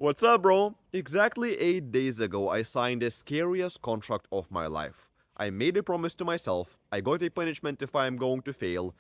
What's up, bro? Exactly 8 days ago, I signed the scariest contract of my life. I made a promise to myself, I got a punishment if I am going to fail.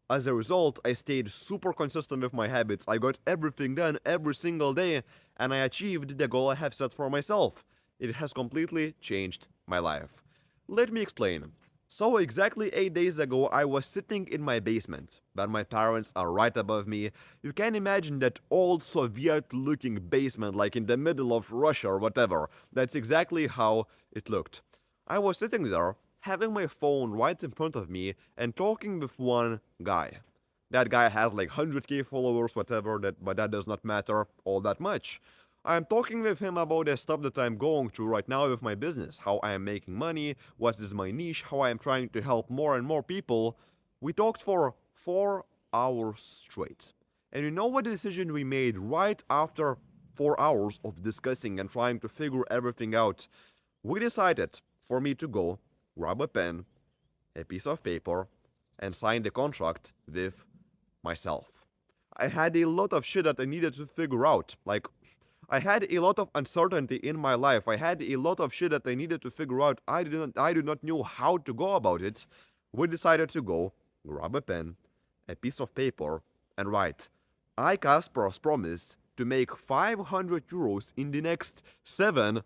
As a result, I stayed super consistent with my habits, I got everything done every single day, and I achieved the goal I have set for myself. It has completely changed my life. Let me explain. So, exactly 8 days ago, I was sitting in my basement, but my parents are right above me. You can imagine that old Soviet looking basement, like in the middle of Russia or whatever. That's exactly how it looked. I was sitting there, having my phone right in front of me, and talking with one guy. That guy has like 100k followers, whatever, but that does not matter all that much. I'm talking with him about the stuff that I'm going through right now with my business, how I am making money, what is my niche, how I am trying to help more and more people. We talked for 4 hours straight. And you know what decision we made right after 4 hours of discussing and trying to figure everything out? We decided for me to go, grab a pen, a piece of paper, and sign the contract with myself. I had a lot of shit that I needed to figure out. Like, I had a lot of uncertainty in my life. I had a lot of shit that I needed to figure out. I did not know how to go about it. We decided to go, grab a pen, a piece of paper, and write. I, Kaspar's promise to make 500 euros in the next seven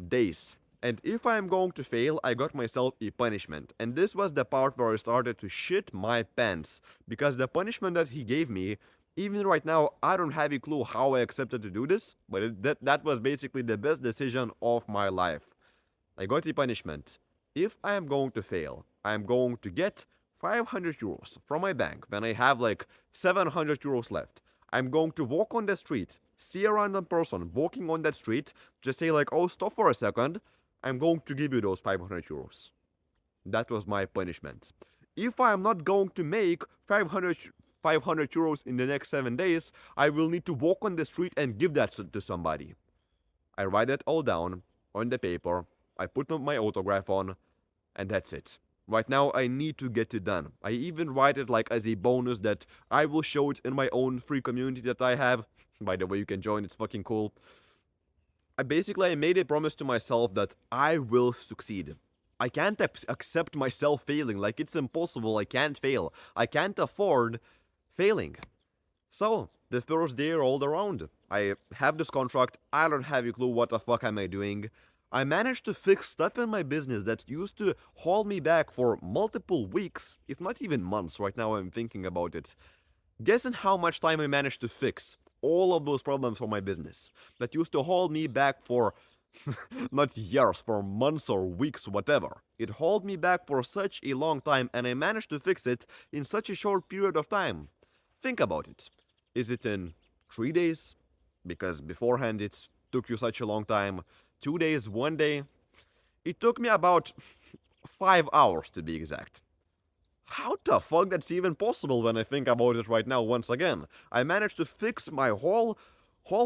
days. And if I am going to fail, I got myself a punishment. And this was the part where I started to shit my pants. Because the punishment that he gave me, even right now, I don't have a clue how I accepted to do this, but that was basically the best decision of my life. I got the punishment. If I am going to fail, I am going to get 500 euros from my bank when I have like 700 euros left. I'm going to walk on the street, see a random person walking on that street, just say like, oh, stop for a second. I'm going to give you those 500 euros. That was my punishment. If I am not going to make 500 euros in the next 7 days, I will need to walk on the street and give that to somebody. I write it all down on the paper, I put my autograph on, and that's it. Right now, I need to get it done. I even write it like as a bonus that I will show it in my own free community that I have. By the way, you can join, it's fucking cool. I made a promise to myself that I will succeed. I can't accept myself failing, like it's impossible, I can't fail. I can't afford failing. So, the first day rolled around. I have this contract, I don't have a clue what the fuck am I doing. I managed to fix stuff in my business that used to hold me back for multiple weeks, if not even months, right now I'm thinking about it. Guessing how much time I managed to fix all of those problems for my business that used to hold me back for not years, for months or weeks, whatever. It held me back for such a long time, and I managed to fix it in such a short period of time. Think about it. Is it in 3 days? Because beforehand it took you such a long time. 2 days, 1 day? It took me about 5 hours to be exact. How the fuck that's even possible when I think about it right now once again? I managed to fix my whole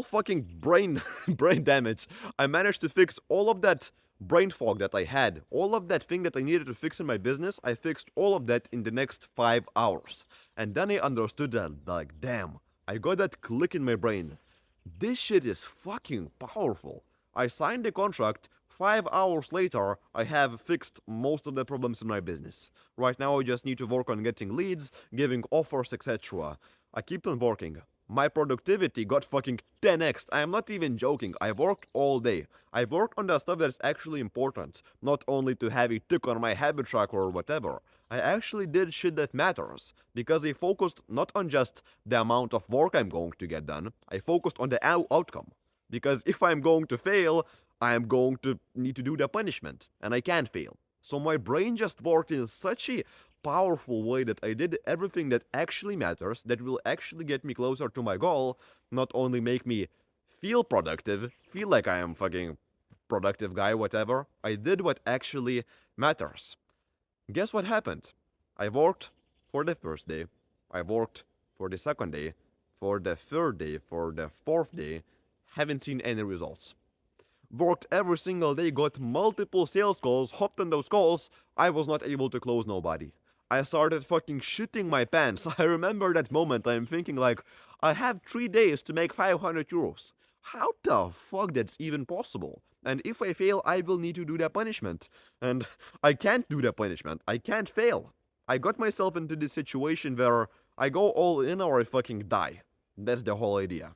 fucking brain brain damage. I managed to fix all of that brain fog that I had, all of that thing that I needed to fix in my business. I fixed all of that in the next 5 hours. And then I understood that, like, damn, I got that click in my brain. This shit is fucking powerful. I signed the contract. 5 hours later, I have fixed most of the problems in my business. Right now, I just need to work on getting leads, giving offers, etc. I keep on working. My productivity got fucking 10x. I am not even joking. I worked all day. I worked on the stuff that's actually important, not only to have a tick on my habit tracker or whatever. I actually did shit that matters, because I focused not on just the amount of work I'm going to get done, I focused on the outcome. Because if I'm going to fail, I am going to need to do the punishment, and I can't fail. So my brain just worked in such a powerful way that I did everything that actually matters, that will actually get me closer to my goal, not only make me feel productive, feel like I am fucking productive guy, whatever. I did what actually matters. Guess what happened? I worked for the first day, I worked for the second day, for the third day, for the fourth day, haven't seen any results. Worked every single day, got multiple sales calls, hopped on those calls, I was not able to close nobody. I started fucking shitting my pants. I remember that moment. I'm thinking like, I have 3 days to make 500 euros. How the fuck that's even possible? And if I fail, I will need to do the punishment. And I can't do the punishment. I can't fail. I got myself into this situation where I go all in or I fucking die. That's the whole idea.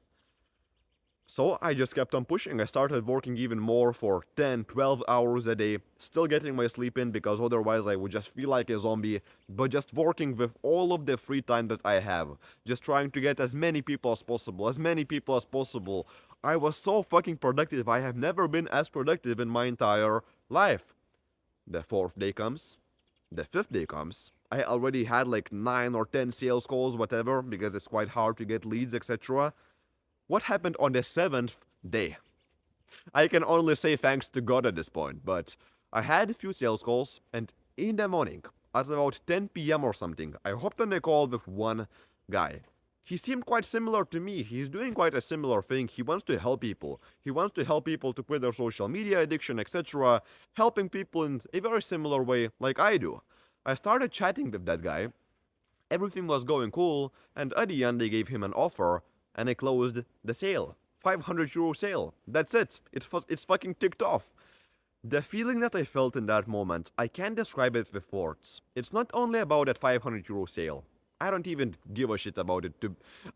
So I just kept on pushing. I started working even more for 10, 12 hours a day, still getting my sleep in because otherwise I would just feel like a zombie, but just working with all of the free time that I have, just trying to get as many people as possible, as many people as possible. I was so fucking productive. I have never been as productive in my entire life. The fourth day comes, the fifth day comes. I already had like 9 or 10 sales calls, whatever, because it's quite hard to get leads, etc. What happened on the seventh day? I can only say thanks to God at this point, but I had a few sales calls, and in the morning, at about 10 p.m. or something, I hopped on a call with one guy. He seemed quite similar to me. He's doing quite a similar thing. He wants to help people. He wants to help people to quit their social media addiction, etc., helping people in a very similar way like I do. I started chatting with that guy. Everything was going cool, and at the end, they gave him an offer and I closed the sale. 500 euro sale. That's it. It's fucking ticked off. The feeling that I felt in that moment, I can't describe it with words. It's not only about that 500 euro sale. I don't even give a shit about it.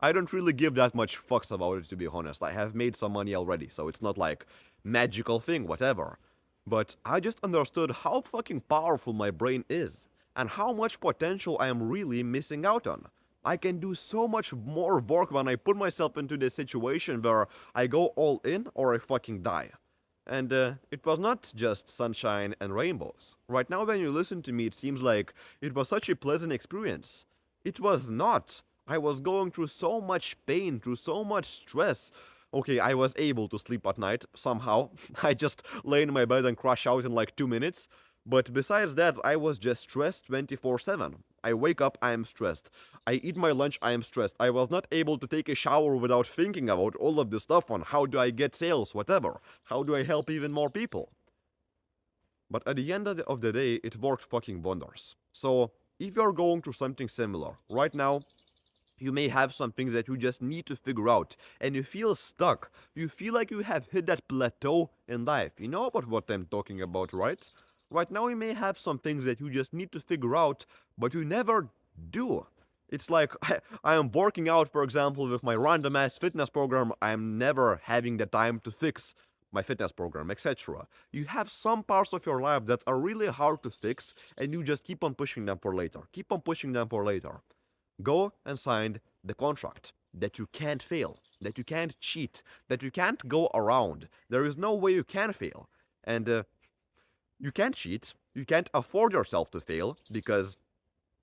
I don't really give that much fucks about it, to be honest. I have made some money already, so it's not like magical thing, whatever. But I just understood how fucking powerful my brain is and how much potential I am really missing out on. I can do so much more work when I put myself into this situation where I go all in or I fucking die. And it was not just sunshine and rainbows. Right now, when you listen to me, it seems like it was such a pleasant experience. It was not. I was going through so much pain, through so much stress. Okay, I was able to sleep at night somehow. I just lay in my bed and crash out in like 2 minutes. But besides that, I was just stressed 24/7. I wake up, I am stressed. I eat my lunch, I am stressed. I was not able to take a shower without thinking about all of this stuff on how do I get sales, whatever. How do I help even more people? But at the end of the day, it worked fucking wonders. So, if you're going through something similar, right now, you may have some things that you just need to figure out, and you feel stuck. You feel like you have hit that plateau in life. You know about what I'm talking about, right? Right now, you may have some things that you just need to figure out, but you never do. It's like I am working out, for example, with my random ass fitness program. I'm never having the time to fix my fitness program, etc. You have some parts of your life that are really hard to fix, and you just keep on pushing them for later. Keep on pushing them for later. Go and sign the contract that you can't fail, that you can't cheat, that you can't go around. There is no way you can fail. And you can't cheat. You can't afford yourself to fail because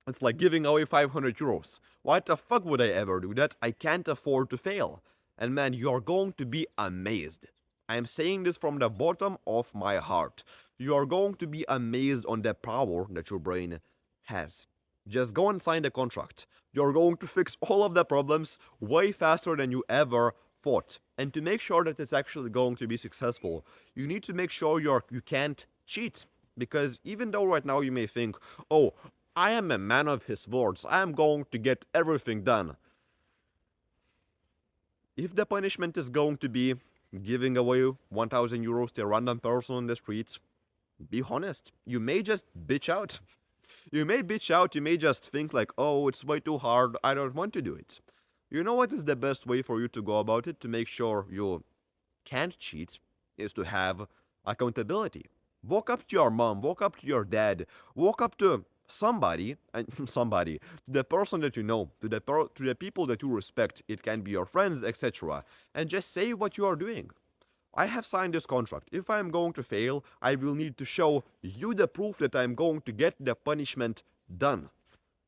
it's like giving away 500 euros. Why the fuck would I ever do that? I can't afford to fail. And man, you're going to be amazed. I am saying this from the bottom of my heart. You are going to be amazed on the power that your brain has. Just go and sign the contract. You're going to fix all of the problems way faster than you ever thought. And to make sure that it's actually going to be successful, you need to make sure you can't cheat. Because even though right now you may think, oh, I am a man of his words, I am going to get everything done. If the punishment is going to be giving away 1,000 euros to a random person on the street, be honest. You may just bitch out. You may bitch out, you may just think like, oh, it's way too hard, I don't want to do it. You know what is the best way for you to go about it to make sure you can't cheat is to have accountability. Walk up to your mom, walk up to your dad, walk up to somebody, and somebody, to the person that you know, to the people that you respect. It can be your friends, etc. And just say what you are doing. I have signed this contract. If I am going to fail, I will need to show you the proof that I am going to get the punishment done.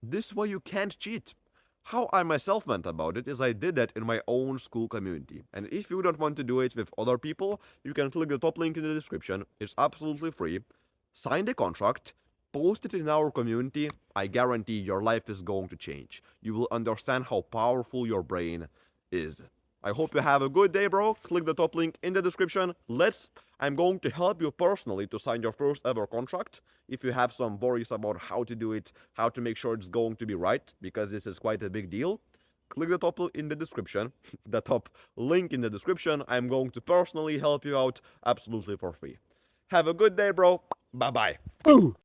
This way you can't cheat. How I myself went about it is I did that in my own school community. And if you don't want to do it with other people, you can click the top link in the description. It's absolutely free. Sign the contract, post it in our community. I guarantee your life is going to change. You will understand how powerful your brain is. I hope you have a good day, bro. Click the top link in the description. I'm going to help you personally to sign your first ever contract. If you have some worries about how to do it, how to make sure it's going to be right, because this is quite a big deal, click the top in the description, the top link in the description. I'm going to personally help you out absolutely for free. Have a good day, bro. Bye bye.